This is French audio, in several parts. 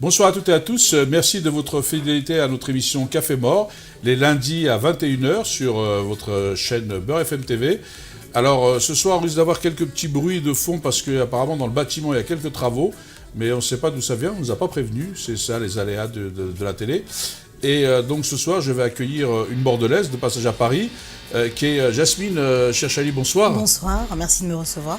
Bonsoir à toutes et à tous. Merci de votre fidélité à notre émission Café Mort, les lundis à 21h sur votre chaîne Beurre FM TV. Alors ce soir, on risque d'avoir quelques petits bruits de fond parce qu'apparemment dans le bâtiment, il y a quelques travaux, mais on ne sait pas d'où ça vient, on ne nous a pas prévenus, c'est ça les aléas de la télé. Et donc ce soir, je vais accueillir une Bordelaise de passage à Paris, qui est Jasmine Cherchali. Bonsoir. Bonsoir, merci de me recevoir.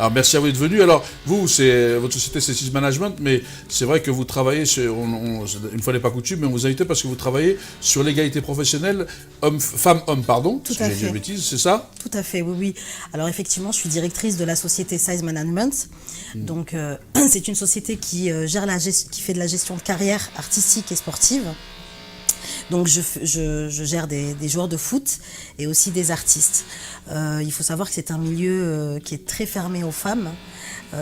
Alors merci à vous d'être venu. Alors vous, votre société c'est Sys Management, mais c'est vrai que vous travaillez, une fois n'est pas coutume, mais on vous a invité parce que vous travaillez sur l'égalité professionnelle femmes-hommes, pardon. Tout à fait. J'ai dit une bêtise, c'est ça? Tout à fait, oui, oui. Alors effectivement, je suis directrice de la société Sys Management. Donc c'est une société qui qui fait de la gestion de carrière artistique et sportive. Donc je gère des joueurs de foot et aussi des artistes. Il faut savoir que c'est un milieu qui est très fermé aux femmes,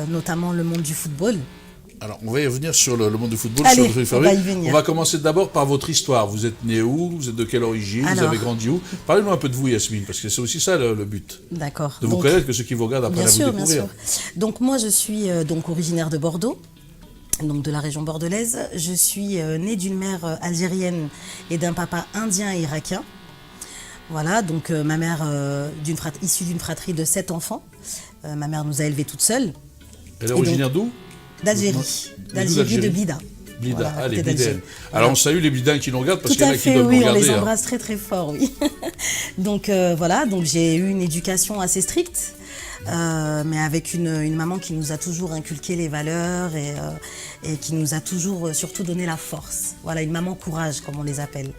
notamment le monde du football. Alors on va y revenir sur le monde du football. Allez, on va y venir. On va commencer d'abord par votre histoire. Vous êtes né où? Vous êtes de quelle origine? Vous avez grandi où? Parlez-nous un peu de vous, Yasmine, parce que c'est aussi ça le but. D'accord. De vous connaître, que ceux qui vous regardent après vous découvrir. Bien sûr. Donc moi je suis donc originaire de Bordeaux. Donc de la région bordelaise. Je suis née d'une mère algérienne et d'un papa indien et irakien. Voilà, donc ma mère issue d'une fratrie de 7 enfants. Ma mère nous a élevés toutes seules. Elle est originaire d'où? D'Algérie. D'Algérie, de Blida. Blida, voilà, les Blidens. Alors on salue les Blidens qui nous regardent parce qu'il y en a qui doivent nous regarder. On les embrasse très très fort, oui. Donc voilà, donc j'ai eu une éducation assez stricte. Mais avec une maman qui nous a toujours inculqué les valeurs et qui nous a toujours surtout donné la force. Voilà, une maman courage, comme on les appelle.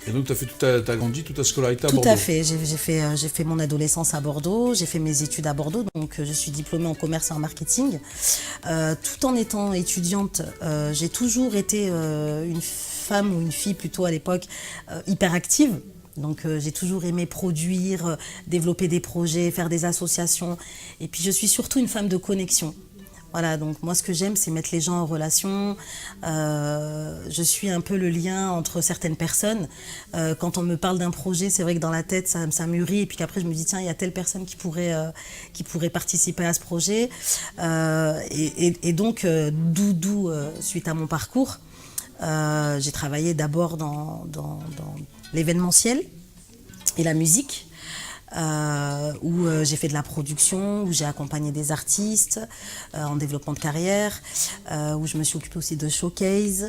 Et donc, tu as grandi toute ta scolarité à Bordeaux? Tout à fait. J'ai fait mon adolescence à Bordeaux, j'ai fait mes études à Bordeaux, donc je suis diplômée en commerce et en marketing. Tout en étant étudiante, j'ai toujours été une femme ou une fille plutôt à l'époque hyper active. Donc j'ai toujours aimé produire, développer des projets, faire des associations. Et puis je suis surtout une femme de connexion. Voilà, donc moi ce que j'aime c'est mettre les gens en relation. Je suis un peu le lien entre certaines personnes. Quand on me parle d'un projet, c'est vrai que dans la tête ça mûrit. Et puis qu'après je me dis tiens, il y a telle personne qui pourrait participer à ce projet. Et donc d'où suite à mon parcours, j'ai travaillé d'abord dans l'événementiel et la musique, où j'ai fait de la production, où j'ai accompagné des artistes en développement de carrière, où je me suis occupée aussi de showcase,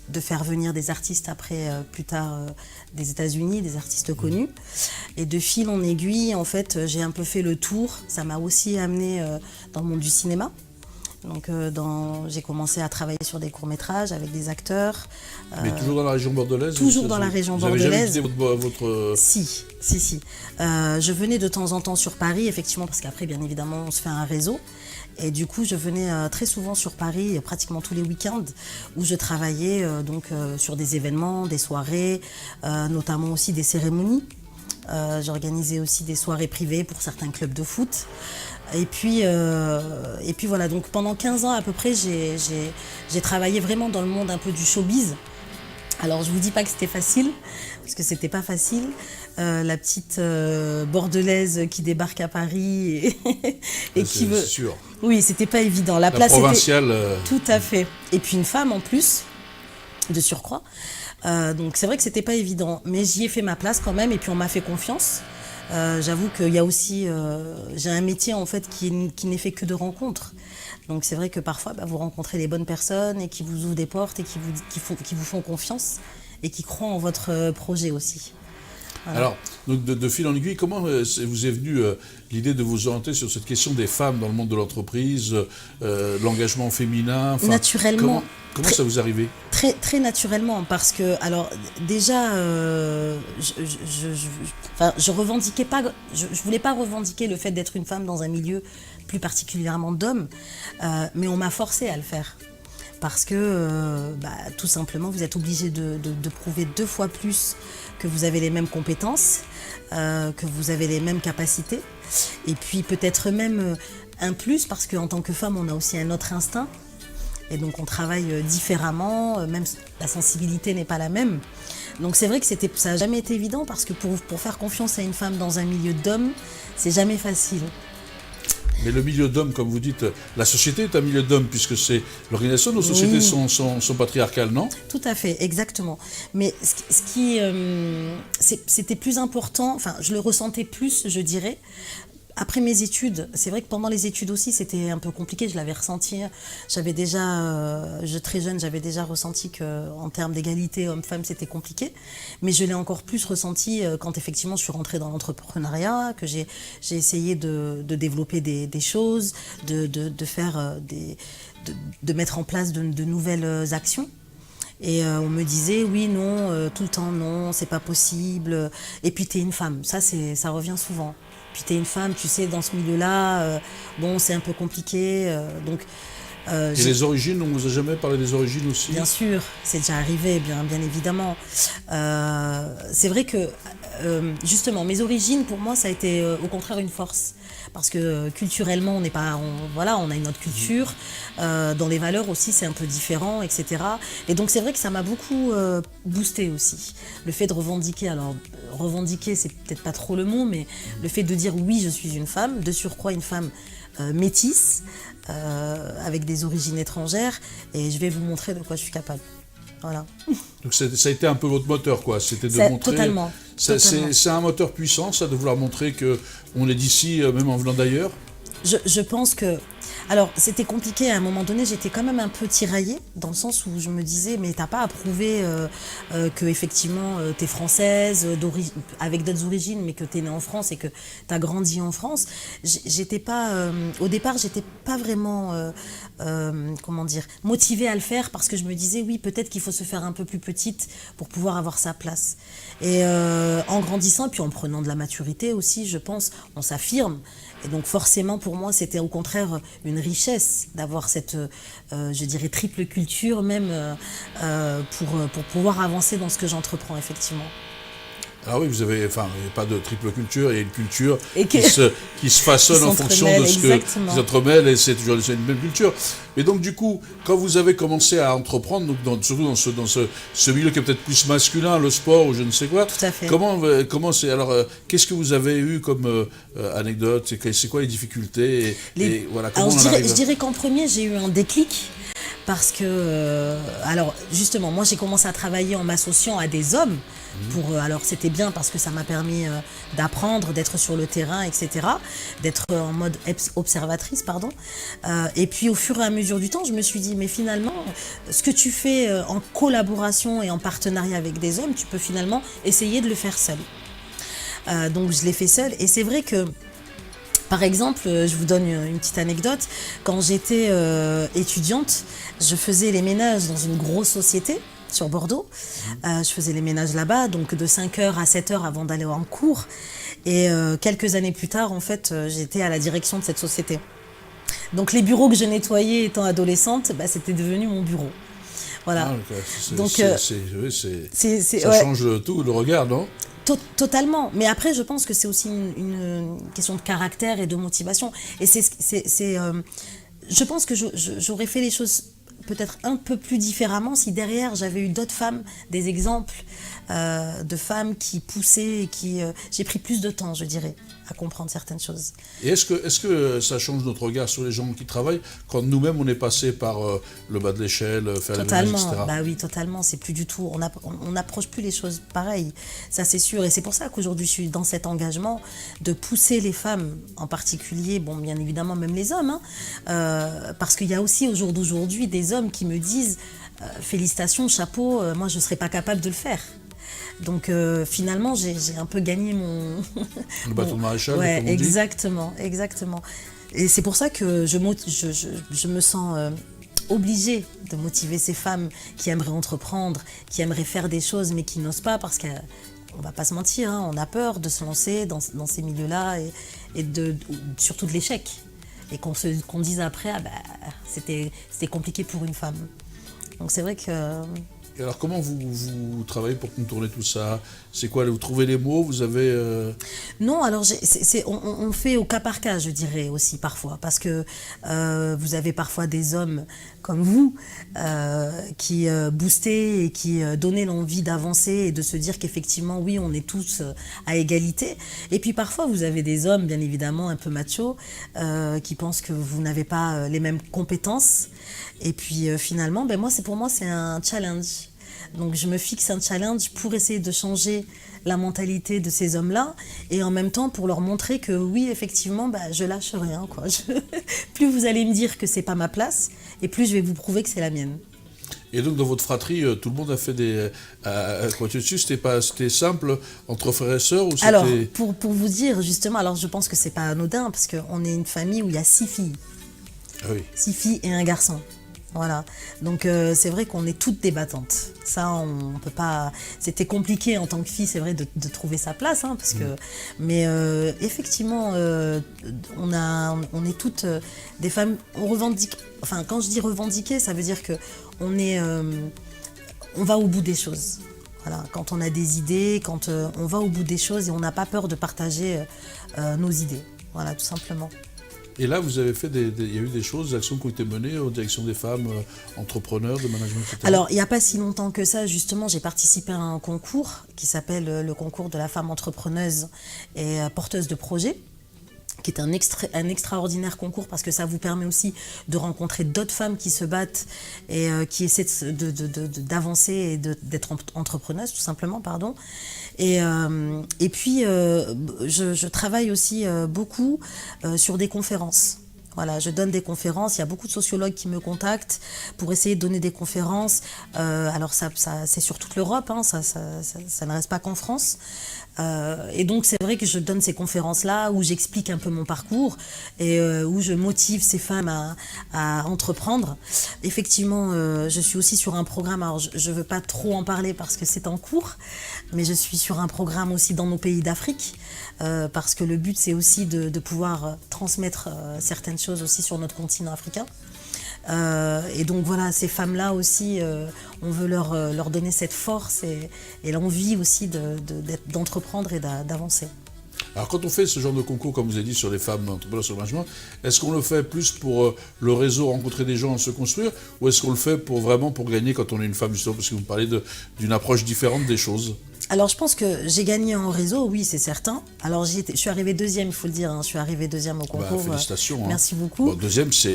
de faire venir des artistes après, plus tard, des États-Unis, des artistes connus. Et de fil en aiguille, en fait, j'ai un peu fait le tour. Ça m'a aussi amenée dans le monde du cinéma. Donc j'ai commencé à travailler sur des courts-métrages avec des acteurs. Mais toujours dans la région bordelaise? Toujours dans la région bordelaise. Vous n'avez jamais quitté votre... Si. Je venais de temps en temps sur Paris, effectivement, parce qu'après, bien évidemment, on se fait un réseau. Et du coup, je venais très souvent sur Paris, pratiquement tous les week-ends, où je travaillais sur des événements, des soirées, notamment aussi des cérémonies. J'organisais aussi des soirées privées pour certains clubs de foot. Et puis voilà, donc pendant 15 ans à peu près, j'ai travaillé vraiment dans le monde un peu du showbiz. Alors je vous dis pas que c'était facile, parce que c'était pas facile. La petite bordelaise qui débarque à Paris et qui veut... C'est sûr. Oui, c'était pas évident. La place provinciale... Tout à fait. Et puis une femme en plus, de surcroît. Donc c'est vrai que c'était pas évident, mais j'y ai fait ma place quand même, et puis on m'a fait confiance. J'avoue qu'il y a aussi, j'ai un métier en fait qui n'est fait que de rencontres. Donc c'est vrai que parfois vous rencontrez les bonnes personnes et qui vous ouvrent des portes et qui vous font confiance et qui croient en votre projet aussi. Voilà. Alors, donc de fil en aiguille, comment vous est venue l'idée de vous orienter sur cette question des femmes dans le monde de l'entreprise, l'engagement féminin? Naturellement. Comment ça vous arrivait? Très, très naturellement, parce que, alors, déjà, je revendiquais pas, je voulais pas revendiquer le fait d'être une femme dans un milieu plus particulièrement d'hommes, mais on m'a forcé à le faire. Parce que, tout simplement, vous êtes obligé de prouver 2 fois plus que vous avez les mêmes compétences, que vous avez les mêmes capacités, et puis peut-être même un plus, parce qu'en tant que femme, on a aussi un autre instinct. Et donc on travaille différemment, même la sensibilité n'est pas la même. Donc c'est vrai que ça n'a jamais été évident, parce que pour faire confiance à une femme dans un milieu d'hommes, c'est jamais facile. Mais le milieu d'hommes, comme vous dites, la société est un milieu d'hommes, puisque c'est l'organisation de nos sociétés Oui. sont patriarcales, non? Tout à fait, exactement. Mais c'était plus important, enfin, je le ressentais plus, je dirais. Après mes études, c'est vrai que pendant les études aussi, c'était un peu compliqué, je l'avais ressenti. J'avais déjà, très jeune, j'avais déjà ressenti qu'en termes d'égalité homme-femme, c'était compliqué. Mais je l'ai encore plus ressenti quand effectivement je suis rentrée dans l'entrepreneuriat, que j'ai essayé de développer des choses, de faire de mettre en place de nouvelles actions. Et on me disait oui, non, tout le temps non, c'est pas possible. Et puis t'es une femme, ça revient souvent. Puis t'es une femme, tu sais, dans ce milieu-là, bon, c'est un peu compliqué. Et les origines, on vous a jamais parlé des origines aussi? Bien sûr, c'est déjà arrivé, bien évidemment. C'est vrai que, justement, mes origines, pour moi, ça a été au contraire une force. Parce que culturellement, on n'est pas, voilà, on a une autre culture. Dans les valeurs aussi, c'est un peu différent, etc. Et donc, c'est vrai que ça m'a beaucoup boosté aussi. Le fait de revendiquer, alors revendiquer, c'est peut-être pas trop le mot, mais le fait de dire oui, je suis une femme, de surcroît une femme métisse, avec des origines étrangères, et je vais vous montrer de quoi je suis capable. Voilà. Donc ça a été un peu votre moteur, quoi. C'était de montrer. Totalement. C'est un moteur puissant, ça, de vouloir montrer qu'on est d'ici, même en venant d'ailleurs. Je pense que... Alors, c'était compliqué, à un moment donné, j'étais quand même un peu tiraillée, dans le sens où je me disais, mais t'as pas à prouver que effectivement t'es française, avec d'autres origines, mais que t'es née en France et que t'as grandi en France. J'étais pas... au départ, j'étais pas vraiment, comment dire, motivée à le faire, parce que je me disais, oui, peut-être qu'il faut se faire un peu plus petite pour pouvoir avoir sa place. Et en grandissant, et puis en prenant de la maturité aussi, je pense, on s'affirme. Et donc forcément, pour moi, c'était au contraire une richesse d'avoir cette, je dirais, triple culture, même pour pouvoir avancer dans ce que j'entreprends, effectivement. Ah oui, vous avez, enfin, il n'y a pas de triple culture, il y a une culture Et qui se façonne en fonction de ce que vous entremêlent, et c'est toujours une même culture. Mais donc du coup, quand vous avez commencé à entreprendre, donc surtout dans ce milieu qui est peut-être plus masculin, le sport ou je ne sais quoi, tout à fait. Comment c'est, alors qu'est-ce que vous avez eu comme anecdote, c'est quoi les difficultés et voilà, comment alors, on en arrive je dirais qu'en premier, j'ai eu un déclic. Parce que, alors justement, moi j'ai commencé à travailler en m'associant à des hommes. Alors c'était bien parce que ça m'a permis d'apprendre, d'être sur le terrain, etc. D'être en mode observatrice, pardon. Et puis au fur et à mesure du temps, je me suis dit, mais finalement, ce que tu fais en collaboration et en partenariat avec des hommes, tu peux finalement essayer de le faire seul. Donc je l'ai fait seul, et c'est vrai que, par exemple, je vous donne une petite anecdote. Quand j'étais étudiante, je faisais les ménages dans une grosse société sur Bordeaux. Je faisais les ménages là-bas, donc de 5h à 7h avant d'aller en cours. Et quelques années plus tard, en fait, j'étais à la direction de cette société. Donc les bureaux que je nettoyais étant adolescente, c'était devenu mon bureau. Voilà. Donc ça change tout, le regard, non ? Totalement. Mais après, je pense que c'est aussi une question de caractère et de motivation. Et je pense que j'aurais fait les choses peut-être un peu plus différemment si derrière j'avais eu d'autres femmes, des exemples de femmes qui poussaient et qui... j'ai pris plus de temps, je dirais, à comprendre certaines choses. Et est-ce que ça change notre regard sur les gens qui travaillent quand nous-mêmes on est passé par le bas de l'échelle, faire les ménages, etc. Bah oui, totalement. C'est plus du tout... On n'approche plus les choses pareilles. Ça, c'est sûr. Et c'est pour ça qu'aujourd'hui, je suis dans cet engagement de pousser les femmes en particulier, bon, bien évidemment, même les hommes, hein, parce qu'il y a aussi au jour d'aujourd'hui des hommes qui me disent félicitations, chapeau, moi, je ne serais pas capable de le faire. Donc finalement, j'ai un peu gagné le bâton de maréchal, ouais, comme on dit. Exactement. Et c'est pour ça que je me sens obligée de motiver ces femmes qui aimeraient entreprendre, qui aimeraient faire des choses, mais qui n'osent pas parce qu'on ne va pas se mentir, hein, on a peur de se lancer dans ces milieux-là et surtout de l'échec. Et qu'on dise après, c'était compliqué pour une femme. Donc c'est vrai que Et alors comment vous travaillez pour contourner tout ça? C'est quoi? Vous trouvez les mots? Vous avez... Non, alors on fait au cas par cas, je dirais aussi parfois, parce que vous avez parfois des hommes comme vous qui boostaient et qui donnaient l'envie d'avancer et de se dire qu'effectivement, oui, on est tous à égalité. Et puis parfois, vous avez des hommes, bien évidemment, un peu machos, qui pensent que vous n'avez pas les mêmes compétences. Et puis finalement, ben pour moi, c'est un challenge. Donc je me fixe un challenge pour essayer de changer la mentalité de ces hommes-là et en même temps pour leur montrer que oui, effectivement, je lâche rien, quoi. Plus vous allez me dire que c'est pas ma place et plus je vais vous prouver que c'est la mienne. Et donc dans votre fratrie, tout le monde a fait des... c'était simple entre frères et sœurs ou c'était... Alors, pour vous dire justement, alors je pense que c'est pas anodin parce qu'on est une famille où il y a 6 filles. Ah oui. 6 filles et un garçon. Voilà, donc c'est vrai qu'on est toutes débattantes. Ça, on peut pas. C'était compliqué en tant que fille, c'est vrai, de trouver sa place, hein, parce que. Mais effectivement, on est toutes des femmes. On revendique. Enfin, quand je dis revendiquer, ça veut dire que on va au bout des choses. Voilà, quand on a des idées, quand on va au bout des choses et on n'a pas peur de partager nos idées. Voilà, tout simplement. Et là, vous avez fait il y a eu des choses, des actions qui ont été menées en direction des femmes entrepreneurs, de management, etc. Alors, il n'y a pas si longtemps que ça, justement, j'ai participé à un concours qui s'appelle le concours de la femme entrepreneuse et porteuse de projet, qui est un extraordinaire concours parce que ça vous permet aussi de rencontrer d'autres femmes qui se battent et qui essaient d'avancer et d'être entrepreneuses, tout simplement, pardon. Et puis, je travaille aussi beaucoup sur des conférences. Voilà, je donne des conférences, il y a beaucoup de sociologues qui me contactent pour essayer de donner des conférences. Alors ça c'est sur toute l'Europe, hein, ça ne reste pas qu'en France. Et donc c'est vrai que je donne ces conférences-là où j'explique un peu mon parcours et où je motive ces femmes à entreprendre. Effectivement, je suis aussi sur un programme, alors je ne veux pas trop en parler parce que c'est en cours, mais je suis sur un programme aussi dans nos pays d'Afrique parce que le but c'est aussi de pouvoir transmettre certaines choses aussi sur notre continent africain. Et donc voilà, ces femmes-là aussi, on veut leur donner cette force et l'envie aussi d'entreprendre et d'avancer. Alors quand on fait ce genre de concours, comme vous avez dit, sur les femmes entrepreneurs sur le management, est-ce qu'on le fait plus pour le réseau, rencontrer des gens, se construire, ou est-ce qu'on le fait vraiment pour gagner quand on est une femme, justement, parce que vous me parlez d'une approche différente des choses? Alors je pense que j'ai gagné en réseau, oui c'est certain. Alors je suis arrivée deuxième, il faut le dire, hein, je suis arrivée deuxième au concours. Félicitations. Merci beaucoup. Bon, deuxième c'est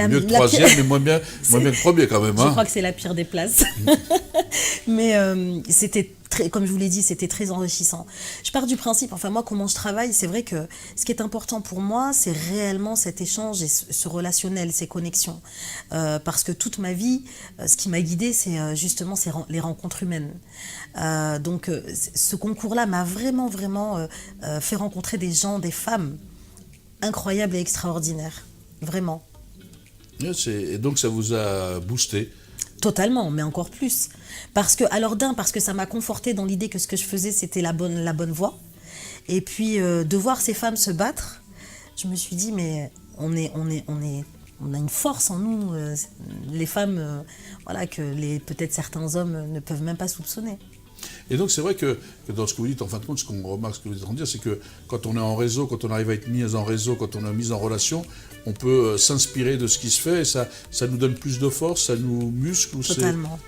mieux que troisième, mais moins bien que premier quand même. Je crois que c'est la pire des places. Mais c'était comme je vous l'ai dit, c'était très enrichissant. Je pars du principe, enfin moi comment je travaille, c'est vrai que ce qui est important pour moi, c'est réellement cet échange et ce relationnel, ces connexions. Parce que toute ma vie, ce qui m'a guidée, c'est justement les rencontres humaines. Donc ce concours-là m'a vraiment fait rencontrer des gens, des femmes incroyables et extraordinaires. Vraiment. Et donc ça vous a boosté? Totalement, mais encore plus. Parce que ça m'a conforté dans l'idée que ce que je faisais, c'était la bonne voie. Et puis, de voir ces femmes se battre, je me suis dit, mais on a une force en nous, les femmes, voilà, que peut-être certains hommes ne peuvent même pas soupçonner. Et donc c'est vrai que dans ce que vous dites, en fin de compte, ce qu'on remarque, ce que vous êtes en train de dire, c'est que quand on est en réseau, quand on arrive à être mis en réseau, quand on est mis en relation, on peut s'inspirer de ce qui se fait et ça nous donne plus de force, ça nous muscle. Totalement.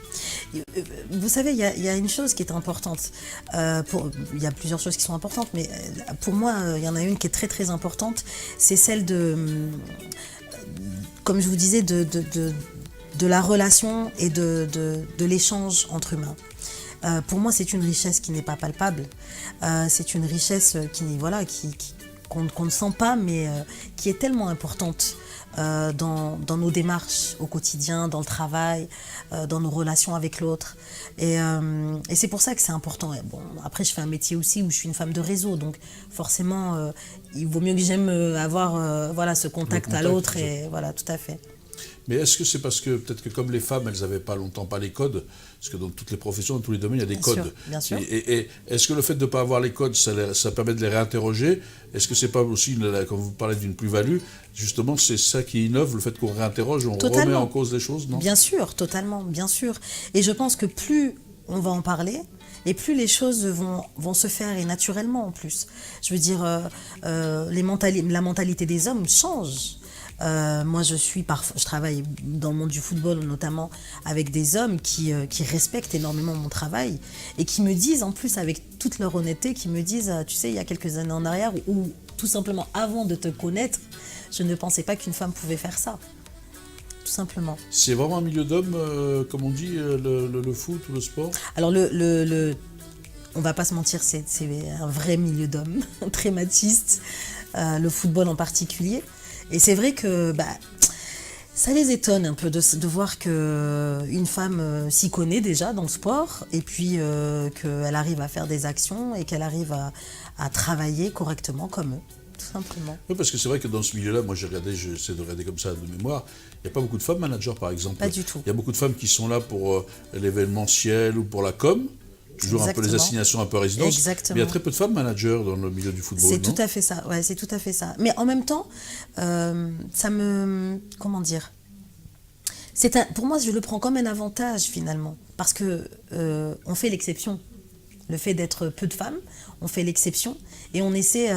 Vous savez, il y a une chose qui est importante. Il y a plusieurs choses qui sont importantes, mais pour moi, il y en a une qui est très très importante. C'est celle comme je vous disais, de la relation et de l'échange entre humains. Pour moi, c'est une richesse qui n'est pas palpable. C'est une richesse qu'on ne sent pas, mais qui est tellement importante dans nos démarches au quotidien, dans le travail, dans nos relations avec l'autre. Et c'est pour ça que c'est important. Et bon, après, je fais un métier aussi où je suis une femme de réseau, donc forcément, il vaut mieux que j'aime avoir ce contact à l'autre. Et voilà, tout à fait. Mais est-ce que c'est parce que peut-être que comme les femmes, elles n'avaient pas longtemps pas les codes, parce que dans toutes les professions, dans tous les domaines, il y a des codes. Bien sûr. Et est-ce que le fait de ne pas avoir les codes, ça permet de les réinterroger? Est-ce que c'est pas aussi, quand vous parlez d'une plus-value, justement, c'est ça qui innove, le fait qu'on réinterroge, on remet en cause les choses, non? Bien sûr, totalement, bien sûr. Et je pense que plus on va en parler, et plus les choses vont se faire, et naturellement en plus. Je veux dire, la mentalité des hommes change. Moi, je travaille dans le monde du football, notamment avec des hommes qui respectent énormément mon travail et qui me disent, en plus, avec toute leur honnêteté, qui me disent, tu sais, il y a quelques années en arrière, ou tout simplement avant de te connaître, je ne pensais pas qu'une femme pouvait faire ça. Tout simplement. C'est vraiment un milieu d'hommes, comme on dit, le foot ou le sport? Alors, on va pas se mentir, c'est un vrai milieu d'hommes, très machiste, le football en particulier. Et c'est vrai que ça les étonne un peu de voir qu'une femme s'y connaît déjà dans le sport et puis qu'elle arrive à faire des actions et qu'elle arrive à travailler correctement comme eux, tout simplement. Oui, parce que c'est vrai que dans ce milieu-là, moi j'essaie de regarder comme ça de mémoire, il n'y a pas beaucoup de femmes managers par exemple. Pas du tout. Il y a beaucoup de femmes qui sont là pour l'événementiel ou pour la com. Toujours Exactement. un peu les assignations un peu à résidence. Exactement. Mais il y a très peu de femmes managers dans le milieu du football. C'est tout à fait ça, ouais, c'est tout à fait ça. Mais en même temps, ça me... Comment dire, pour moi, je le prends comme un avantage finalement. Parce que on fait l'exception. Le fait d'être peu de femmes, on fait l'exception. Et on essaie...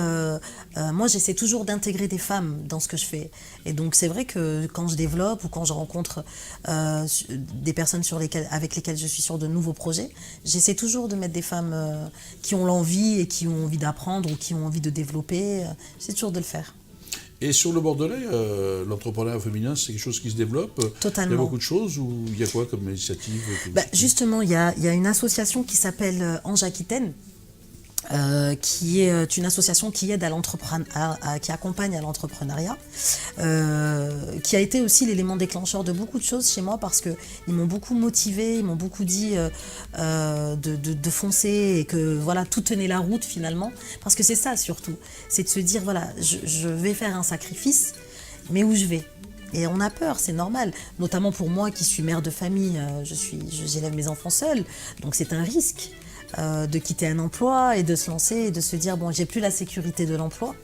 moi, j'essaie toujours d'intégrer des femmes dans ce que je fais. Et donc, c'est vrai que quand je développe ou quand je rencontre des personnes avec lesquelles je suis sur de nouveaux projets, j'essaie toujours de mettre des femmes qui ont l'envie et qui ont envie d'apprendre ou qui ont envie de développer. J'essaie toujours de le faire. Et sur le Bordelais, l'entrepreneuriat féminin, c'est quelque chose qui se développe? Totalement. Il y a beaucoup de choses ou il y a quoi comme initiative? Justement, il y a une association qui s'appelle Ange Aquitaine, qui est une association qui aide qui accompagne à l'entrepreneuriat, qui a été aussi l'élément déclencheur de beaucoup de choses chez moi parce qu'ils m'ont beaucoup motivée, ils m'ont beaucoup dit de foncer et que voilà, tout tenait la route finalement. Parce que c'est ça surtout, c'est de se dire voilà, je vais faire un sacrifice, mais où je vais? Et on a peur, c'est normal. Notamment pour moi qui suis mère de famille, j'élève mes enfants seule, donc c'est un risque. De quitter un emploi et de se lancer et de se dire bon, j'ai plus la sécurité de l'emploi,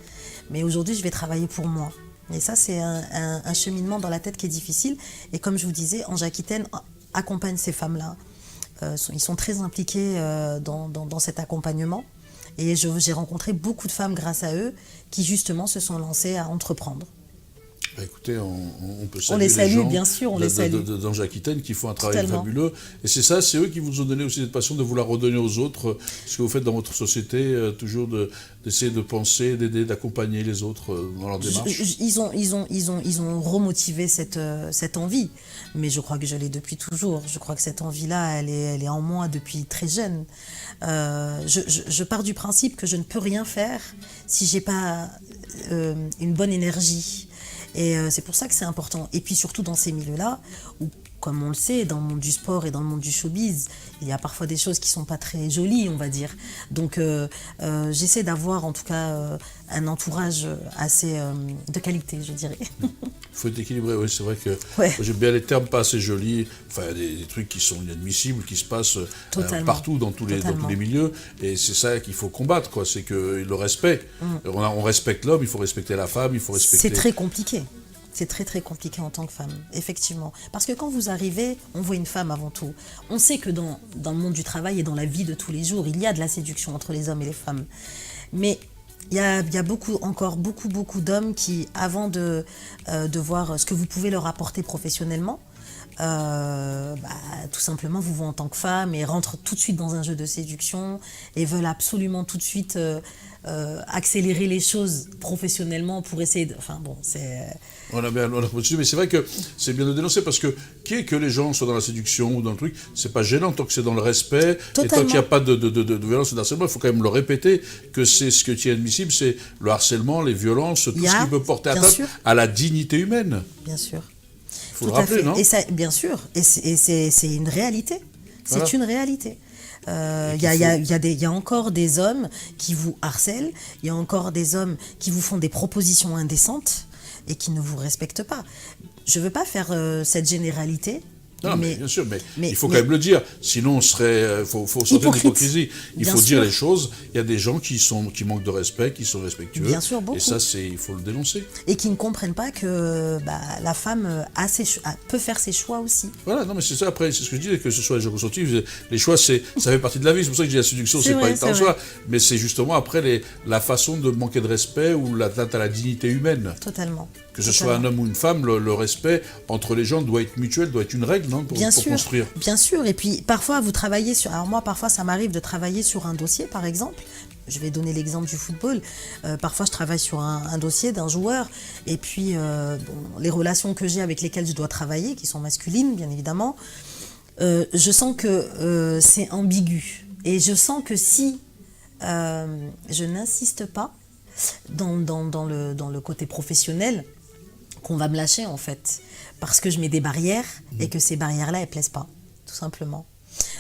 mais aujourd'hui je vais travailler pour moi. Et ça, c'est un cheminement dans la tête qui est difficile. Et comme je vous disais, Ange Aquitaine accompagne ces femmes-là. Ils sont très impliqués dans cet accompagnement. Et j'ai rencontré beaucoup de femmes grâce à eux qui justement se sont lancées à entreprendre. Écoutez, on peut saluer les gens bien sûr, on les salue. d'Ange Aquitaine qui font un travail fabuleux. Et c'est eux qui vous ont donné aussi cette passion de vouloir redonner aux autres ce que vous faites dans votre société, toujours d'essayer de penser, d'aider, d'accompagner les autres dans leur démarche. Ils ont remotivé cette envie, mais je crois que je l'ai depuis toujours. Je crois que cette envie-là, elle est en moi depuis très jeune. Je pars du principe que je ne peux rien faire si j'ai pas une bonne énergie. Et c'est pour ça que c'est important. Et puis surtout dans ces milieux-là, où, comme on le sait, dans le monde du sport et dans le monde du showbiz, il y a parfois des choses qui ne sont pas très jolies, on va dire. Donc j'essaie d'avoir en tout cas un entourage assez de qualité, je dirais. Il faut être équilibré, oui, c'est vrai que j'aime bien les termes pas assez jolis, enfin des trucs qui sont inadmissibles, qui se passent partout dans tous les milieux, et c'est ça qu'il faut combattre, quoi. C'est que le respect. On respecte l'homme, il faut respecter la femme, il faut respecter... C'est très compliqué. C'est très très compliqué en tant que femme, effectivement. Parce que quand vous arrivez, on voit une femme avant tout. On sait que dans le monde du travail et dans la vie de tous les jours, il y a de la séduction entre les hommes et les femmes. Mais il y a encore beaucoup d'hommes qui, avant de voir ce que vous pouvez leur apporter professionnellement, tout simplement vous voient en tant que femme et rentrent tout de suite dans un jeu de séduction et veulent absolument tout de suite accélérer les choses professionnellement pour essayer de... Enfin bon, c'est... On a continué, mais c'est vrai que c'est bien de dénoncer parce que que les gens soient dans la séduction ou dans le truc, c'est pas gênant tant que c'est dans le respect. Totalement. Et tant qu'il n'y a pas de violence ou de harcèlement, il faut quand même le répéter que c'est ce qui est admissible, c'est le harcèlement, les violences, tout ce qui peut porter atteinte à la dignité humaine. Bien sûr. Il faut le rappeler, non ? Et ça, bien sûr, et c'est une réalité. C'est une réalité. Il y a encore des hommes qui vous harcèlent, il y a encore des hommes qui vous font des propositions indécentes et qui ne vous respectent pas. je veux pas faire cette généralité. Non, mais bien sûr, mais il faut quand même le dire. Sinon, on serait, faut sortir de l'hypocrisie. Il faut dire les choses. Il y a des gens qui manquent de respect, qui sont respectueux. Bien sûr, beaucoup. Et ça, il faut le dénoncer. Et qui ne comprennent pas que la femme peut faire ses choix aussi. Voilà, non, mais c'est ça. Après, c'est ce que je disais, que ce soit les jeux consentifs, les choix, ça fait partie de la vie. C'est pour ça que je dis la séduction, c'est pas une en soi. Mais c'est justement après la façon de manquer de respect ou l'atteinte à la dignité humaine. Totalement. Que ce soit un homme ou une femme, le respect entre les gens doit être mutuel, doit être une règle, non, pour construire. Bien sûr, et puis parfois vous travaillez sur... Alors moi, parfois ça m'arrive de travailler sur un dossier, par exemple. Je vais donner l'exemple du football. Parfois je travaille sur un dossier d'un joueur, et puis les relations que j'ai avec lesquelles je dois travailler, qui sont masculines, bien évidemment, je sens que c'est ambigu. Et je sens que si je n'insiste pas dans le côté professionnel, qu'on va me lâcher en fait, parce que je mets des barrières et que ces barrières-là, elles plaisent pas, tout simplement.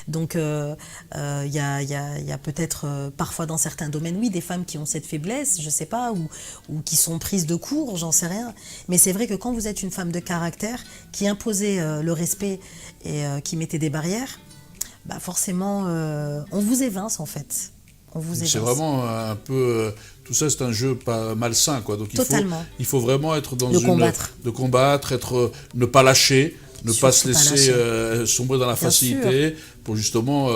Donc il y a peut-être parfois dans certains domaines, oui, des femmes qui ont cette faiblesse, je sais pas, ou qui sont prises de court, j'en sais rien. Mais c'est vrai que quand vous êtes une femme de caractère, qui imposait le respect et qui mettait des barrières, forcément, on vous évince en fait. C'est vraiment un peu... tout ça, c'est un jeu pas malsain, quoi. Donc il faut vraiment être dans de combattre, ne pas lâcher, ne pas se laisser sombrer dans la facilité, pour justement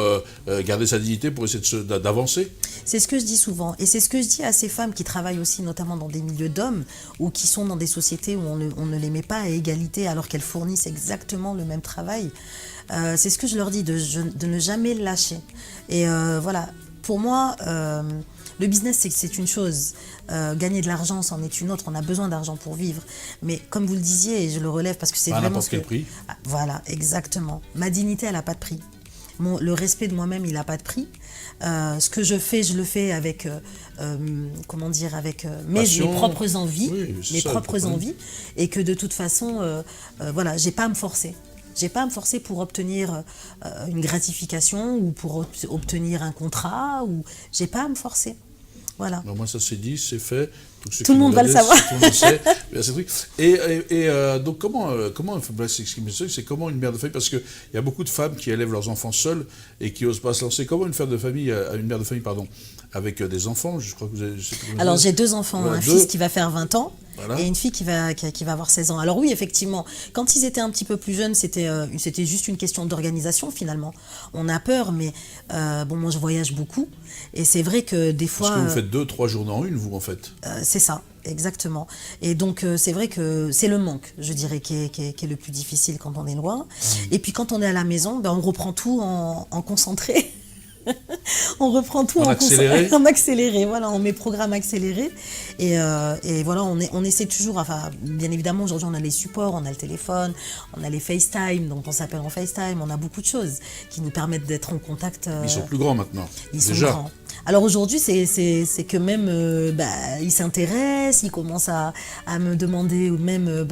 garder sa dignité, pour essayer d'avancer. C'est ce que je dis souvent, et c'est ce que je dis à ces femmes qui travaillent aussi notamment dans des milieux d'hommes, ou qui sont dans des sociétés où on ne les met pas à égalité alors qu'elles fournissent exactement le même travail. C'est ce que je leur dis, de ne jamais lâcher. Et voilà. Pour moi, le business, c'est une chose. Gagner de l'argent, c'en est une autre. On a besoin d'argent pour vivre. Mais comme vous le disiez, et je le relève parce que c'est vraiment... À n'importe quel prix. Voilà, exactement. Ma dignité, elle n'a pas de prix. Le respect de moi-même, il n'a pas de prix. Ce que je fais, je le fais avec, avec mes propres envies. Oui, et que de toute façon, voilà, j'ai pas à me forcer. J'ai pas à me forcer pour obtenir une gratification ou pour obtenir un contrat. J'ai pas à me forcer. Voilà. Alors moi, ça c'est dit, c'est fait. Tout le monde va le savoir. Tout le monde sait. Et donc comment c'est comment une mère de famille, parce qu'il y a beaucoup de femmes qui élèvent leurs enfants seules et qui n'osent pas se lancer. Comment une mère de famille, avec des enfants, je crois que vous avez... Alors j'ai 2 enfants, voilà, un fils qui va faire 20 ans. Voilà. Et une fille qui va avoir 16 ans. Alors oui, effectivement, quand ils étaient un petit peu plus jeunes, c'était juste une question d'organisation finalement. On a peur, mais moi je voyage beaucoup. Et c'est vrai que des fois... Parce que vous faites 2-3 journées en une, vous, en fait. C'est ça, exactement. Et donc c'est vrai que c'est le manque, je dirais, qui est le plus difficile quand on est loin. Et puis quand on est à la maison, on reprend tout en concentré. On reprend tout en accéléré, voilà, on met programme accéléré et voilà, on essaie toujours, enfin bien évidemment aujourd'hui on a les supports, on a le téléphone, on a les FaceTime, donc on s'appelle en FaceTime, on a beaucoup de choses qui nous permettent d'être en contact. Ils sont plus grands maintenant. Ils sont grands. Alors aujourd'hui, c'est que même ils s'intéressent, ils commencent à me demander ou même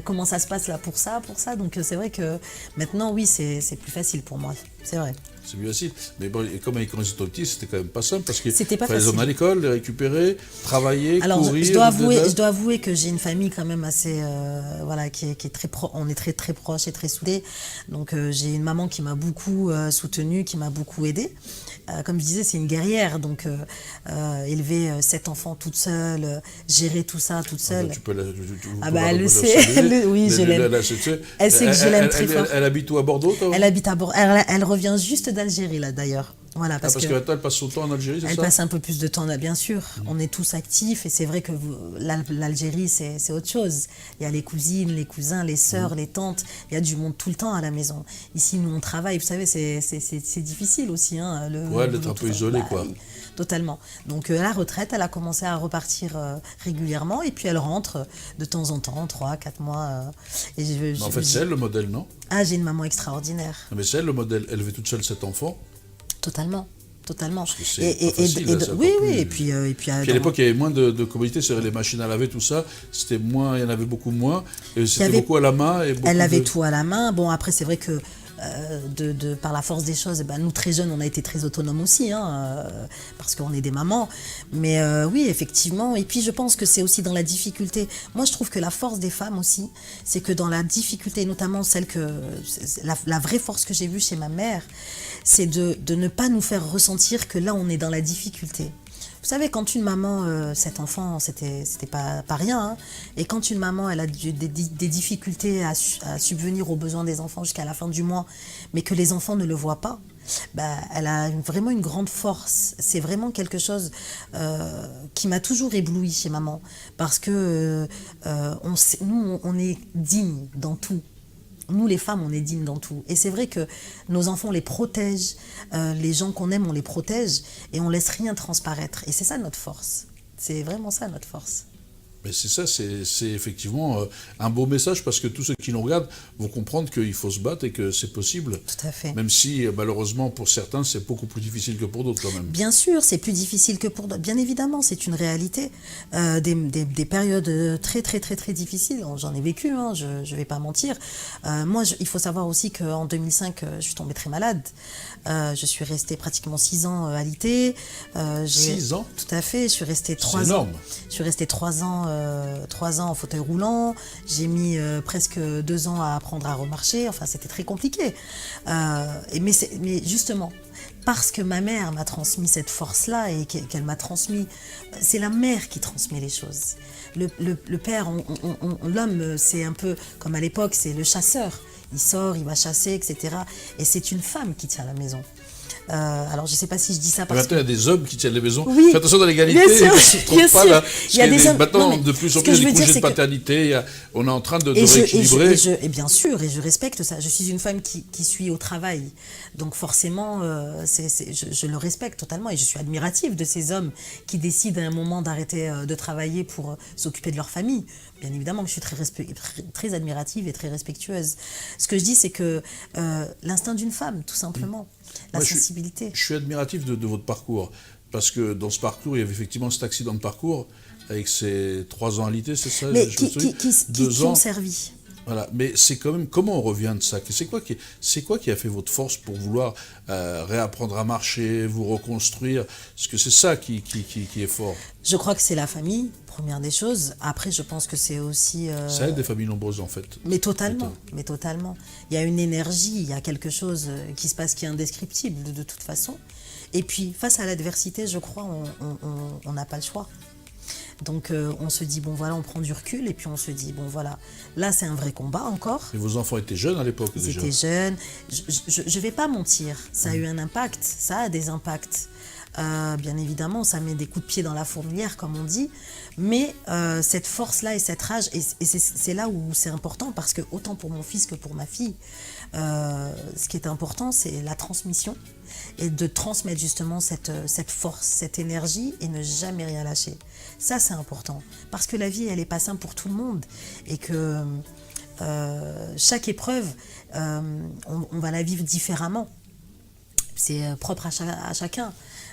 comment ça se passe là pour ça. Donc c'est vrai que maintenant oui, c'est plus facile pour moi, c'est vrai. C'est plus facile. Mais bon, quand ils étaient petits, c'était quand même pas simple parce qu'il fallait les emmener à l'école, les récupérer, travailler, alors, courir. Je dois avouer que j'ai une famille quand même assez, qui est très on est très très proches et très soudés. Donc j'ai une maman qui m'a beaucoup soutenue, qui m'a beaucoup aidée. Comme je disais, c'est une guerrière, donc élever 7 enfants toute seule, gérer tout ça toute seule. Tu peux elle le sait. Oui, je l'aime. Elle sait que je l'aime très fort. Elle habite où, à Bordeaux, toi? Elle habite à Bordeaux. Elle revient juste d'Algérie, là, d'ailleurs. Voilà, parce que maintenant, elle passe son temps en Algérie, c'est ça? Elle passe un peu plus de temps là, bien sûr. On est tous actifs et c'est vrai que l'Algérie, c'est autre chose. Il y a les cousines, les cousins, les sœurs, les tantes. Il y a du monde tout le temps à la maison. Ici, nous, on travaille. Vous savez, c'est difficile aussi. D'être un peu isolé, quoi. Totalement. Donc, la retraite, elle a commencé à repartir régulièrement et puis elle rentre de temps en temps, 3-4 mois. En fait, c'est elle le modèle, non? Ah, j'ai une maman extraordinaire. Mais c'est elle le modèle. Élever toute seule 7 enfants. Totalement. Parce que c'est pas facile, oui. Et puis à l'époque, il y avait moins de commodités, c'est les machines à laver, tout ça. C'était moins, il y en avait beaucoup moins. C'était beaucoup à la main. Elle avait tout à la main. Bon, après, c'est vrai que par la force des choses, nous très jeunes, on a été très autonomes aussi, hein, parce qu'on est des mamans. Mais oui, effectivement. Et puis je pense que c'est aussi dans la difficulté. Moi, je trouve que la force des femmes aussi, c'est que dans la difficulté, notamment la vraie force que j'ai vue chez ma mère, c'est de ne pas nous faire ressentir que là, on est dans la difficulté. Vous savez, quand une maman, cet enfant, c'était pas rien, hein, et quand une maman, elle a des difficultés à subvenir aux besoins des enfants jusqu'à la fin du mois, mais que les enfants ne le voient pas, elle a vraiment une grande force. C'est vraiment quelque chose qui m'a toujours ébloui chez maman, parce que nous, on est dignes dans tout. Nous, les femmes, on est dignes dans tout. Et c'est vrai que nos enfants, on les protège, les gens qu'on aime, on les protège, et on laisse rien transparaître. Et c'est ça notre force. C'est vraiment ça notre force. Mais c'est ça, c'est effectivement un beau message, parce que tous ceux qui nous regardent vont comprendre qu'il faut se battre et que c'est possible. Tout à fait. Même si, malheureusement, pour certains, c'est beaucoup plus difficile que pour d'autres quand même. Bien sûr, c'est plus difficile que pour d'autres. Bien évidemment, c'est une réalité. Des périodes très, très, très, très difficiles. J'en ai vécu, hein, je ne vais pas mentir. Moi, il faut savoir aussi qu'en 2005, je suis tombée très malade. Je suis restée pratiquement 6 ans alitée. 6 ans? Tout à fait. Je suis restée 3 ans. C'est énorme. Je suis restée 3 ans en fauteuil roulant. J'ai mis presque 2 ans à apprendre à remarcher. Enfin, c'était très compliqué. Mais justement, parce que ma mère m'a transmis cette force-là et qu'elle m'a transmis... C'est la mère qui transmet les choses. Le père, l'homme, c'est un peu comme à l'époque, c'est le chasseur. Il sort, il va chasser, etc. Et c'est une femme qui tient la maison. Alors, je ne sais pas si je dis ça parce que... Maintenant, il y a des hommes qui tiennent les maisons. Oui, faites attention dans l'égalité, ne se trompe pas là. Il y a des hommes... Maintenant, de plus en plus, il y a des congés de paternité. On est en train de rééquilibrer. Et bien sûr, et je respecte ça. Je suis une femme qui suis au travail. Donc forcément, je le respecte totalement. Et je suis admirative de ces hommes qui décident à un moment d'arrêter de travailler pour s'occuper de leur famille. Bien évidemment que je suis très admirative et très respectueuse. Ce que je dis, c'est que l'instinct d'une femme, tout simplement, la sensibilité. Je suis admiratif de votre parcours, parce que dans ce parcours, il y avait effectivement cet accident de parcours, avec ces 3 ans alité, c'est ça? Mais qui ont servi. Voilà, mais c'est quand même, comment on revient de ça? C'est quoi qui a fait votre force pour vouloir réapprendre à marcher, vous reconstruire? Parce que c'est ça qui est fort. Je crois que c'est la famille, première des choses. Après, je pense que c'est aussi... Ça aide des familles nombreuses, en fait. Mais totalement. Il y a une énergie, il y a quelque chose qui se passe qui est indescriptible de toute façon. Et puis, face à l'adversité, je crois, on n'a pas le choix. Donc on se dit, bon voilà, on prend du recul et puis on se dit, bon voilà, là c'est un vrai combat encore. Et vos enfants étaient jeunes à l'époque déjà? Ils étaient jeunes. Je ne vais pas mentir, ça a eu un impact, ça a des impacts. Bien évidemment, ça met des coups de pied dans la fourmilière, comme on dit. Mais cette force-là et cette rage, et c'est là où c'est important, parce que autant pour mon fils que pour ma fille, ce qui est important, c'est la transmission et de transmettre justement cette force, cette énergie et ne jamais rien lâcher. Ça, c'est important. Parce que la vie, elle n'est pas simple pour tout le monde. Et que chaque épreuve, on va la vivre différemment. C'est propre à chacun.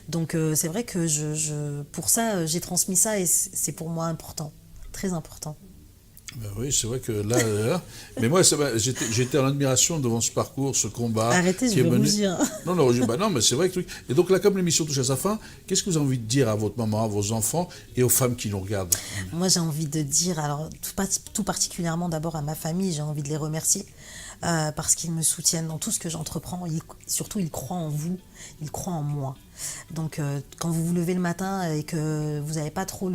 Donc c'est vrai que pour ça, j'ai transmis ça et c'est pour moi important, très important. Ben oui, c'est vrai que là mais moi, j'étais en admiration devant ce parcours, ce combat. Arrêtez, je vais rougir. Non, mais c'est vrai que... Et donc là, comme l'émission touche à sa fin, qu'est-ce que vous avez envie de dire à votre maman, à vos enfants et aux femmes qui nous regardent? Moi, j'ai envie de dire, alors tout particulièrement d'abord à ma famille, j'ai envie de les remercier. Parce qu'ils me soutiennent dans tout ce que j'entreprends. Surtout, ils croient en vous, ils croient en moi. Donc, quand vous vous levez le matin et que vous n'avez pas trop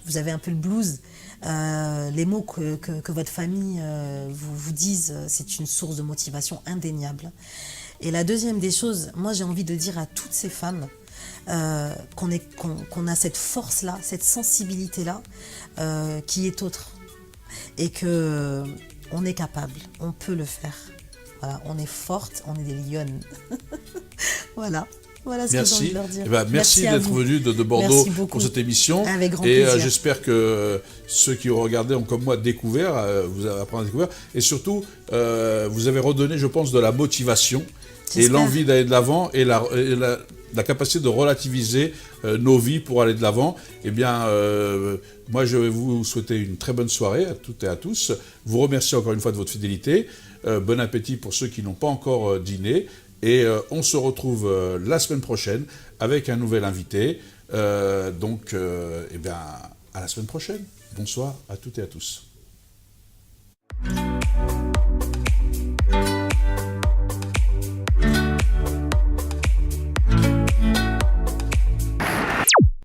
vous avez un peu le blues, les mots que votre famille vous disent, c'est une source de motivation indéniable. Et la deuxième des choses, moi j'ai envie de dire à toutes ces femmes qu'on a cette force-là, cette sensibilité-là, qui est autre. Et que on est capable, on peut le faire. Voilà, on est forte, on est des lionnes. Voilà ce que j'ai envie de leur dire. Merci d'être venu de Bordeaux pour cette émission. Avec grand plaisir. Et j'espère que ceux qui ont regardé ont comme moi découvert, vous avez appris à découvrir. Et surtout, vous avez redonné, je pense, de la motivation et l'envie d'aller de l'avant et la capacité de relativiser nos vies pour aller de l'avant. Eh bien, moi, je vais vous souhaiter une très bonne soirée à toutes et à tous. Vous remercie encore une fois de votre fidélité. Bon appétit pour ceux qui n'ont pas encore dîné. Et on se retrouve la semaine prochaine avec un nouvel invité. Eh bien, à la semaine prochaine. Bonsoir à toutes et à tous.